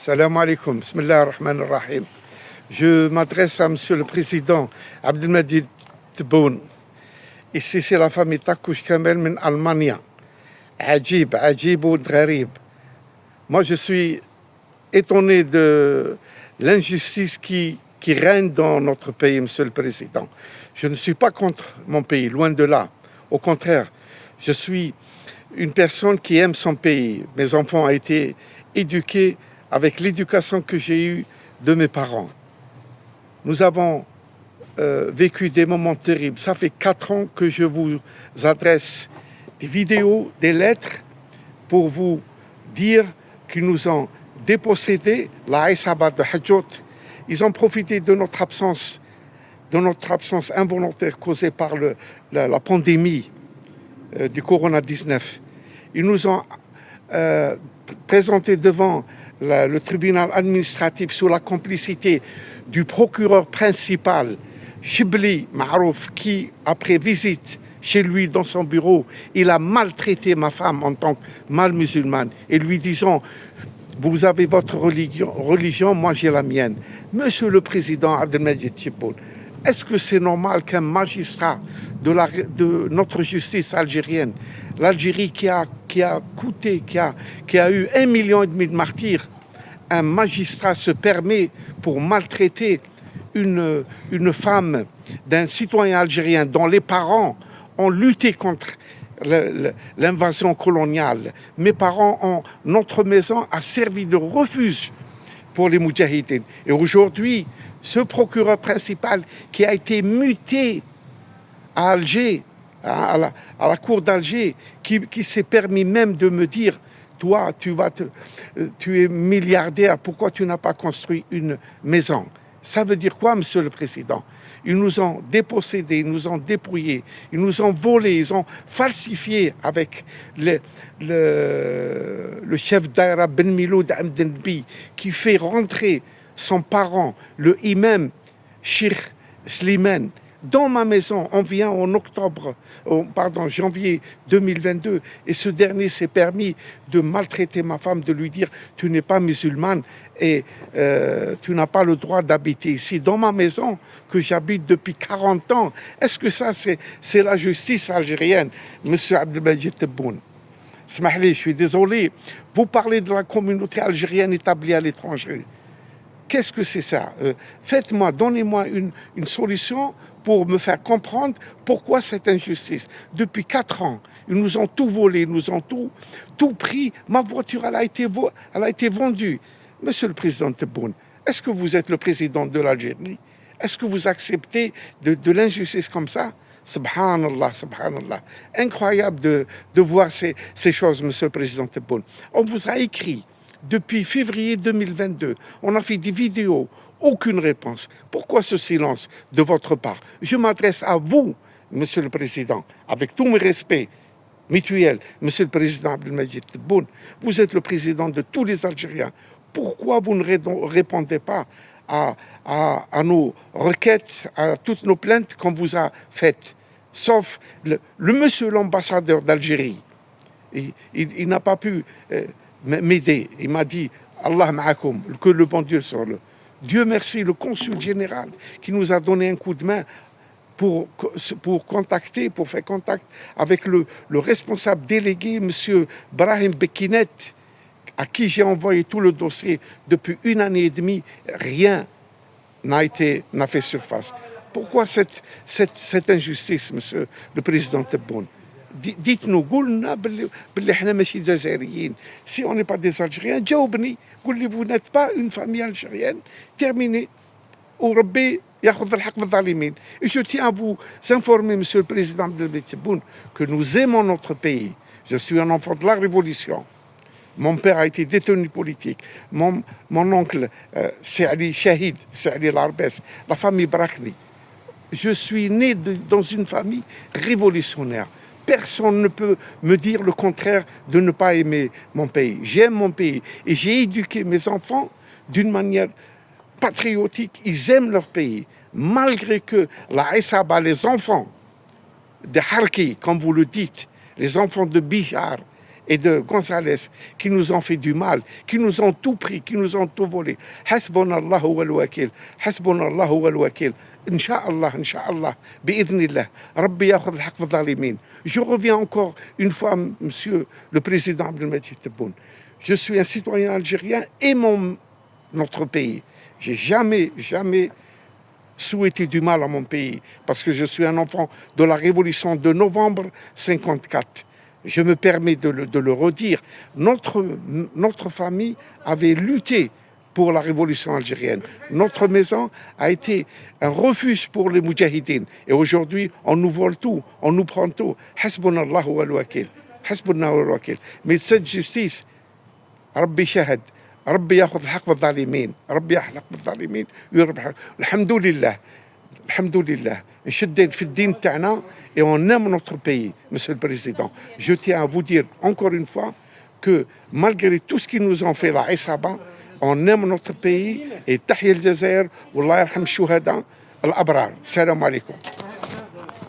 Salam alaikum, bismillah ar-Rahman ar-Rahim. Je m'adresse à Monsieur le Président Abdelmajid Tebboune. Ici, c'est la famille Takouch Kamel من Allemagne. Ajib, ajib ou gharib. Moi, je suis étonné de l'injustice qui règne dans notre pays, Monsieur le Président. Je ne suis pas contre mon pays, loin de là. Au contraire, je suis une personne qui aime son pays. Mes enfants ont été éduqués avec l'éducation que j'ai eue de mes parents. Nous avons vécu des moments terribles. Ça fait 4 ans que je vous adresse des vidéos, des lettres pour vous dire qu'ils nous ont dépossédé la Aïsaba de Hadjot. Ils ont profité de notre absence involontaire causée par la pandémie du Corona-19. Ils nous ont présenté devant le tribunal administratif sous la complicité du procureur principal, Chibli Marouf, qui, après visite chez lui dans son bureau, il a maltraité ma femme en tant que mâle musulmane et lui disant « Vous avez votre religion, moi j'ai la mienne ». Monsieur le Président Abdelmajid Tebboune, est-ce que c'est normal qu'un magistrat de notre justice algérienne, l'Algérie qui a eu 1,5 million de martyrs, un magistrat se permet pour maltraiter une femme d'un citoyen algérien dont les parents ont lutté contre l'invasion coloniale. Mes parents notre maison a servi de refuge pour les Moudjahidines. Et aujourd'hui, ce procureur principal qui a été muté à Alger, à la cour d'Alger, qui s'est permis même de me dire « Toi, tu es milliardaire, pourquoi tu n'as pas construit une maison ?» Ça veut dire quoi, Monsieur le Président? Ils nous ont dépossédés, ils nous ont dépouillés, ils nous ont volés, ils ont falsifié avec le chef d'Aïra Ben Miloud Amdenbi qui fait rentrer son parent, le imam Cheikh Slimane, dans ma maison. On vient en janvier 2022 et ce dernier s'est permis de maltraiter ma femme, de lui dire « Tu n'es pas musulmane et tu n'as pas le droit d'habiter ici dans ma maison que j'habite depuis 40 ans. » Est-ce que ça, c'est la justice algérienne, Monsieur Abdelmajid Tebboune? Smahli, je suis désolé. Vous parlez de la communauté algérienne établie à l'étranger. Qu'est-ce que c'est ça? Faites-moi, donnez-moi une solution pour me faire comprendre pourquoi cette injustice. Depuis 4 ans, ils nous ont tout volé, ils nous ont tout pris. Ma voiture, elle a été vendue. Monsieur le Président Tebboune, est-ce que vous êtes le président de l'Algérie? Est-ce que vous acceptez de l'injustice comme ça? Subhanallah, subhanallah. Incroyable de voir ces choses, Monsieur le Président Tebboune. On vous a écrit depuis février 2022. On a fait des vidéos. Aucune réponse. Pourquoi ce silence de votre part? Je m'adresse à vous, Monsieur le Président, avec tous mes respects mutuels. Monsieur le Président Abdelmajid Tebboune, vous êtes le président de tous les Algériens. Pourquoi vous ne répondez pas à nos requêtes, à toutes nos plaintes qu'on vous a faites? Sauf le monsieur l'ambassadeur d'Algérie. Il n'a pas pu m'aider. Il m'a dit « Allah ma'akoum », que le bon Dieu soit le. Dieu merci, le consul général qui nous a donné un coup de main pour faire contact avec le responsable délégué, M. Brahim Bekinet, à qui j'ai envoyé tout le dossier depuis 1 année et demie. Rien n'a fait surface. Pourquoi cette injustice, Monsieur le Président Tebboune? Dites-nous, si on n'est pas des Algériens, vous n'êtes pas une famille algérienne, terminé. Et je tiens à vous informer, Monsieur le Président Abdelmajid Tebboune, que nous aimons notre pays. Je suis un enfant de la Révolution. Mon père a été détenu politique. Mon oncle, c'est Ali Shahid, c'est Ali Larbès, la famille Brakni. Je suis né dans une famille révolutionnaire. Personne ne peut me dire le contraire de ne pas aimer mon pays. J'aime mon pays et j'ai éduqué mes enfants d'une manière patriotique. Ils aiment leur pays. Malgré que la Aïsaba, les enfants de Harki, comme vous le dites, les enfants de Bijar et de González qui nous ont fait du mal, qui nous ont tout pris, qui nous ont tout volé. Hasbunallahu wal wakil. Hasbunallahu wal wakil. Inch'Allah, bi'idhnillah. Rabbi yakhudh al-haq fi dhalimin. Je reviens encore une fois, monsieur le président Abdelmadjid Tebboune. Je suis un citoyen algérien et notre pays. J'ai jamais souhaité du mal à mon pays parce que je suis un enfant de la révolution de novembre 54. Je me permets de le redire. Notre famille avait lutté pour la révolution algérienne. Notre maison a été un refuge pour les moudjahidines. Et aujourd'hui, on nous vole tout, on nous prend tout. Hasbunallahu wal wakil. Hasbunallahu wal wakil. Mais cette justice, Rabbi shahad, Rabbi yakhudh al-haq fi dhalimin, Rabbi yakhudh al-haq fi dhalimin, yurbah. Alhamdulillah, alhamdulillah. Nshedden fi din ta'na et on aime notre pays, monsieur le président. Je tiens à vous dire encore une fois que malgré tout ce qu'ils nous ont fait la Isaba, on aime notre pays et tahiyya al-Jazair, wallah yarham shuhada al-abrar. Salam alaikum.